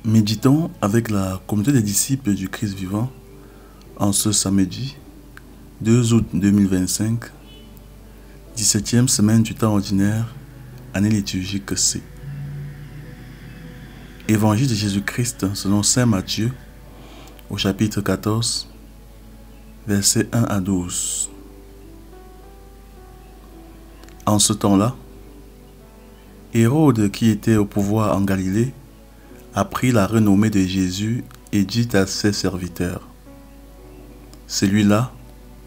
Méditons avec la communauté des disciples du Christ vivant en ce samedi 2 août 2025, 17e semaine du temps ordinaire, année liturgique C. Évangile de Jésus-Christ selon saint Matthieu au chapitre 14, versets 1 à 12. En ce temps-là, Hérode, qui était au pouvoir en Galilée, apprit la renommée de Jésus et dit à ses serviteurs: celui-là,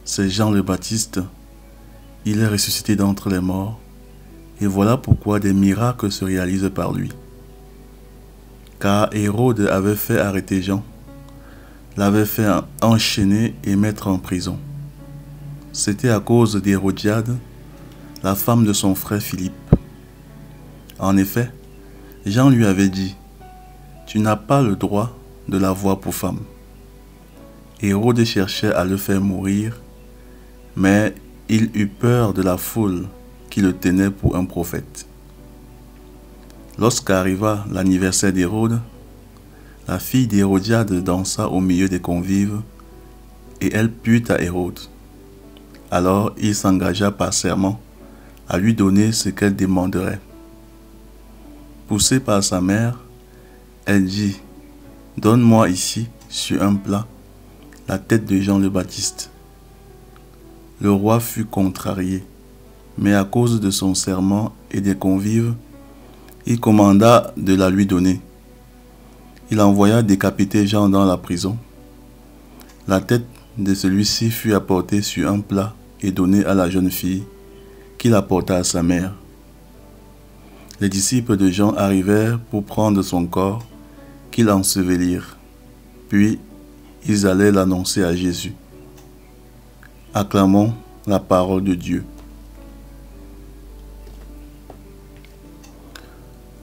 c'est Jean le Baptiste, il est ressuscité d'entre les morts, et voilà pourquoi des miracles se réalisent par lui. Car Hérode avait fait arrêter Jean, l'avait fait enchaîner et mettre en prison. C'était à cause d'Hérodiade, la femme de son frère Philippe. En effet, Jean lui avait dit: tu n'as pas le droit de l'avoir pour femme. Hérode cherchait à le faire mourir, mais il eut peur de la foule qui le tenait pour un prophète. Lorsqu'arriva l'anniversaire d'Hérode, la fille d'Hérodiade dansa au milieu des convives, et elle plut à Hérode. Alors il s'engagea par serment à lui donner ce qu'elle demanderait. Poussée par sa mère, elle dit: donne-moi ici, sur un plat, la tête de Jean le Baptiste. Le roi fut contrarié, mais à cause de son serment et des convives, il commanda de la lui donner. Il envoya décapiter Jean dans la prison. La tête de celui-ci fut apportée sur un plat et donnée à la jeune fille, qui l'apporta à sa mère. Les disciples de Jean arrivèrent pour prendre son corps, qu'ils ensevelirent. Puis, ils allaient l'annoncer à Jésus. Acclamons la parole de Dieu.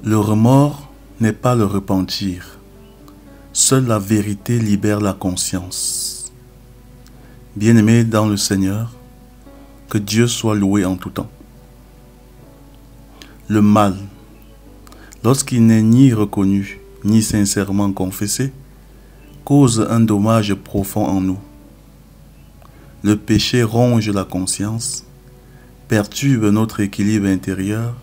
Le remords n'est pas le repentir. Seule la vérité libère la conscience. Bien-aimés dans le Seigneur, que Dieu soit loué en tout temps. Le mal, lorsqu'il n'est ni reconnu, ni sincèrement confessé, cause un dommage profond en nous. Le péché ronge la conscience, perturbe notre équilibre intérieur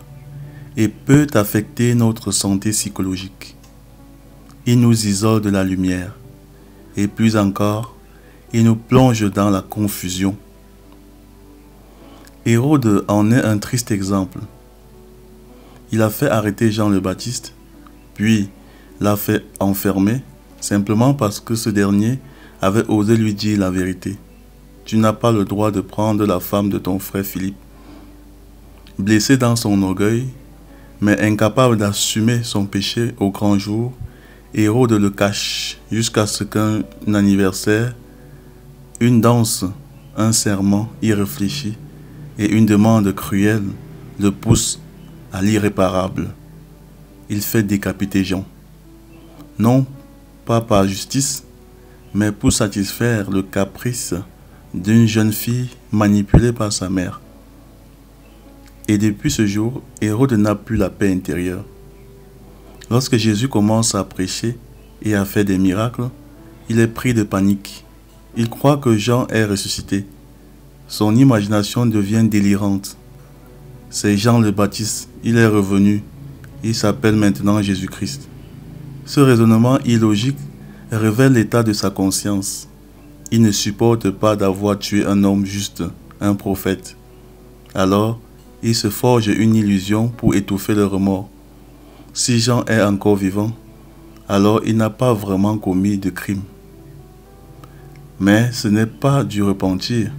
et peut affecter notre santé psychologique. Il nous isole de la lumière et plus encore, il nous plonge dans la confusion. Hérode en est un triste exemple. Il a fait arrêter Jean le Baptiste, puis l'a fait enfermer, simplement parce que ce dernier avait osé lui dire la vérité. Tu n'as pas le droit de prendre la femme de ton frère Philippe. Blessé dans son orgueil, mais incapable d'assumer son péché au grand jour, Hérode le cache jusqu'à ce qu'un anniversaire, une danse, un serment irréfléchi et une demande cruelle le poussent à l'irréparable. Il fait décapiter Jean. Non pas par justice, mais pour satisfaire le caprice d'une jeune fille manipulée par sa mère. Et depuis ce jour, Hérode n'a plus la paix intérieure. Lorsque Jésus commence à prêcher et à faire des miracles, il est pris de panique. Il croit que Jean est ressuscité. Son imagination devient délirante. C'est Jean le Baptiste, il est revenu. Il s'appelle maintenant Jésus-Christ. Ce raisonnement illogique révèle l'état de sa conscience. Il ne supporte pas d'avoir tué un homme juste, un prophète. Alors, il se forge une illusion pour étouffer le remords. Si Jean est encore vivant, alors il n'a pas vraiment commis de crime. Mais ce n'est pas du repentir,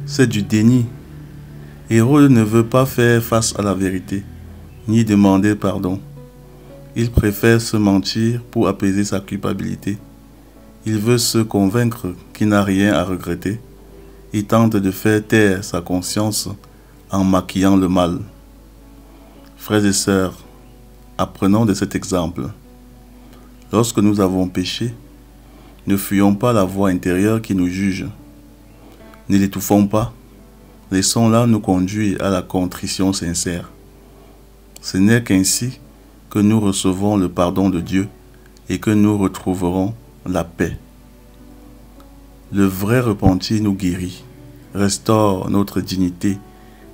c'est du déni. Hérode ne veut pas faire face à la vérité, ni demander pardon. Il préfère se mentir pour apaiser sa culpabilité. Il veut se convaincre qu'il n'a rien à regretter. Il tente de faire taire sa conscience en maquillant le mal. Frères et sœurs, apprenons de cet exemple. Lorsque nous avons péché, ne fuyons pas la voix intérieure qui nous juge. Ne l'étouffons pas. Laissons-la nous conduire à la contrition sincère. Ce n'est qu'ainsi que nous recevons le pardon de Dieu et que nous retrouverons la paix. Le vrai repentir nous guérit, restaure notre dignité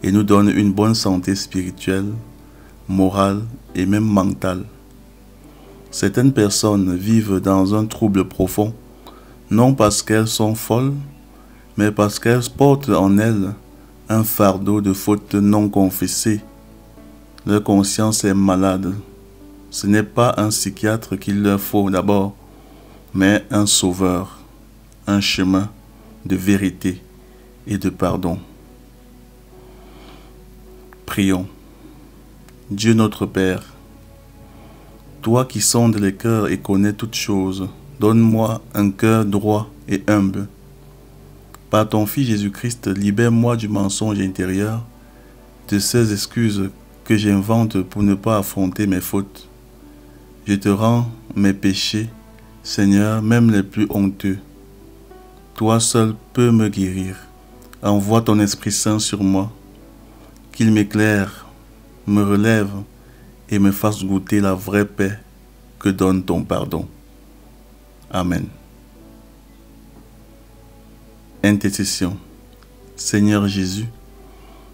et nous donne une bonne santé spirituelle, morale et même mentale. Certaines personnes vivent dans un trouble profond, non parce qu'elles sont folles, mais parce qu'elles portent en elles un fardeau de fautes non confessées. Leur conscience est malade. Ce n'est pas un psychiatre qu'il leur faut d'abord, mais un sauveur, un chemin de vérité et de pardon. Prions. Dieu notre Père, toi qui sondes les cœurs et connais toutes choses, donne-moi un cœur droit et humble. Par ton Fils Jésus-Christ, libère-moi du mensonge intérieur, de ces excuses que j'invente pour ne pas affronter mes fautes. Je te rends mes péchés, Seigneur, même les plus honteux. Toi seul peux me guérir. Envoie ton Esprit Saint sur moi, qu'il m'éclaire, me relève et me fasse goûter la vraie paix que donne ton pardon. Amen. Intercession. Seigneur Jésus,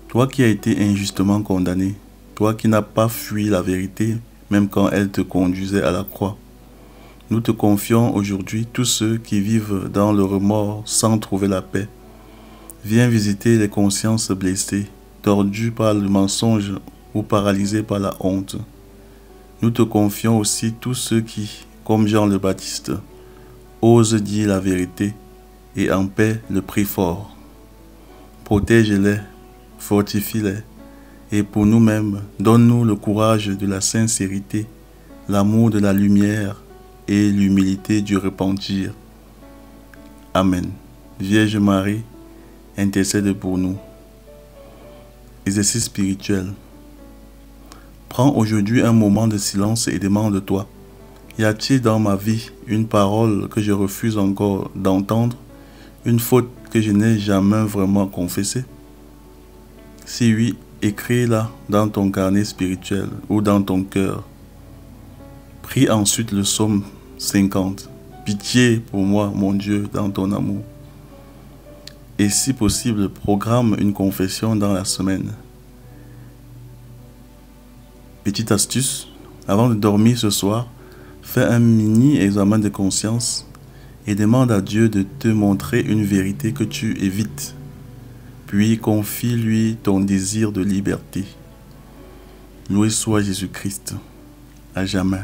toi qui as été injustement condamné, toi qui n'as pas fui la vérité, même quand elle te conduisait à la croix, nous te confions aujourd'hui tous ceux qui vivent dans le remords sans trouver la paix. Viens visiter les consciences blessées, tordues par le mensonge ou paralysées par la honte. Nous te confions aussi tous ceux qui, comme Jean le Baptiste, osent dire la vérité et en paix le prient fort. Protège-les, fortifie-les, et pour nous-mêmes, donne-nous le courage de la sincérité, l'amour de la lumière et l'humilité du repentir. Amen. Vierge Marie, intercède pour nous. Exercice spirituel. Prends aujourd'hui un moment de silence et demande-toi, y a-t-il dans ma vie une parole que je refuse encore d'entendre, une faute que je n'ai jamais vraiment confessée? Si oui, écris-la dans ton carnet spirituel ou dans ton cœur. Prie ensuite le psaume 50. Pitié pour moi, mon Dieu, dans ton amour. Et si possible, programme une confession dans la semaine. Petite astuce, avant de dormir ce soir, fais un mini examen de conscience et demande à Dieu de te montrer une vérité que tu évites. Puis confie-lui ton désir de liberté. Loué soit Jésus-Christ, à jamais.